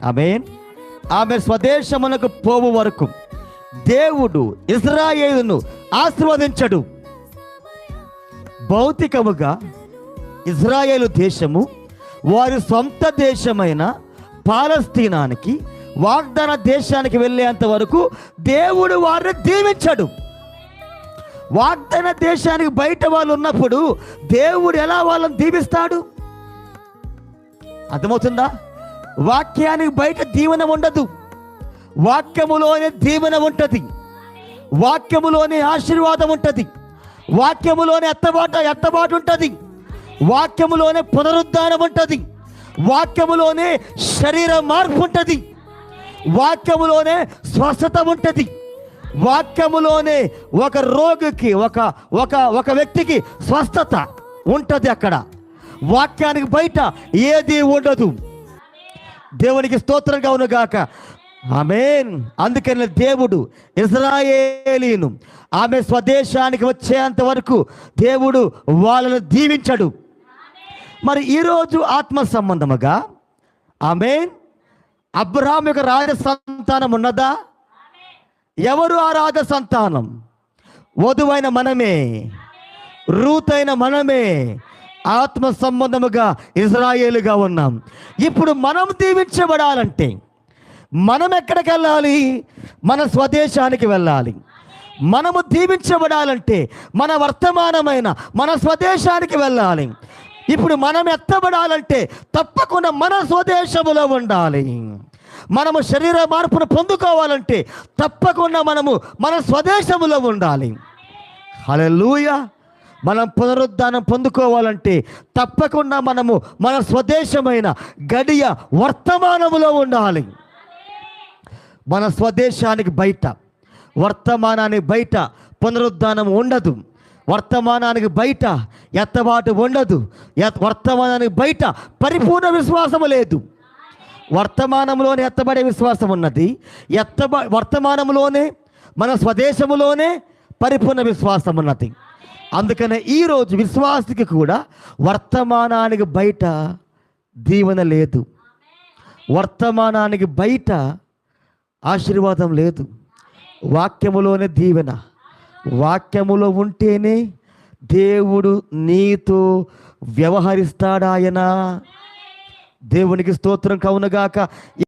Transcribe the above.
ఆమేన్. ఆమె స్వదేశమునకు పోవు వరకు దేవుడు ఇశ్రాయేలును ఆశీర్వదించడు. భౌతికముగా ఇశ్రాయేలు దేశము వారి సొంత దేశమైన పాలస్తీనానికి, వాగ్దాన దేశానికి వెళ్ళేంత వరకు దేవుడు వారిని దీవించడు. వాగ్దాన దేశానికి బయట వాళ్ళు ఉన్నప్పుడు దేవుడు ఎలా వాళ్ళని దీవిస్తాడు? అర్థమవుతుందా? వాక్యానికి బయట దీవెన ఉండదు, వాక్యములోనే దీవెన ఉంటుంది, వాక్యములోనే ఆశీర్వాదం ఉంటుంది, వాక్యములోనే ఎత్తబాటు ఉంటుంది, వాక్యములోనే పునరుద్ధానం ఉంటుంది, వాక్యములోనే శరీర మార్పు ఉంటుంది, వాక్యములోనే స్వస్థత ఉంటుంది, వాక్యములోనే ఒక రోగికి ఒక వ్యక్తికి స్వస్థత ఉంటుంది. అక్కడ వాక్యానికి బయట ఏది ఉండదు. దేవునికి స్తోత్రం కలుగును గాక. ఆమేన్. అందుకని దేవుడు ఇశ్రాయేలీను ఆమె స్వదేశానికి వచ్చేంత వరకు దేవుడు వాళ్ళను దీవించడు. మరి ఈరోజు ఆత్మ సంబంధముగా ఆమేన్, అబ్రహాం యొక్క రాజ సంతానం ఉన్నదా? ఎవరు ఆ రాజ సంతానం? వధువైన మనమే, రూతైన మనమే ఆత్మ సంబంధముగా ఇశ్రాయేలుగా ఉన్నాం. ఇప్పుడు మనం దీవించబడాలంటే మనం ఎక్కడికి వెళ్ళాలి? మన స్వదేశానికి వెళ్ళాలి. మనము దీవించబడాలంటే మన వర్తమానమైన మన స్వదేశానికి వెళ్ళాలి. ఇప్పుడు మనం ఎత్తబడాలంటే తప్పకుండా మన స్వదేశములో ఉండాలి. మనము శరీర మార్పును పొందుకోవాలంటే తప్పకుండా మనము మన స్వదేశములో ఉండాలి. హల్లెలూయా. మనం పునరుద్ధానం పొందుకోవాలంటే తప్పకుండా మనము మన స్వదేశమైన గడియ వర్తమానములో ఉండాలి. మన స్వదేశానికి బయట, వర్తమానానికి బయట పునరుద్ధానం ఉండదు. వర్తమానానికి బయట ఎత్తబాటు ఉండదు. వర్తమానానికి బయట పరిపూర్ణ విశ్వాసము లేదు. వర్తమానంలోనే ఎత్తబడే విశ్వాసం ఉన్నది. వర్తమానంలోనే మన స్వదేశములోనే పరిపూర్ణ విశ్వాసం ఉన్నది. అందుకనే ఈరోజు విశ్వాసికి కూడా వర్తమానానికి బయట దీవెన లేదు, వర్తమానానికి బయట ఆశీర్వాదం లేదు. వాక్యములోనే దీవెన. వాక్యములో ఉంటేనే దేవుడు నీతో వ్యవహరిస్తాడాయన. దేవునికి స్తోత్రం కలుగును గాక.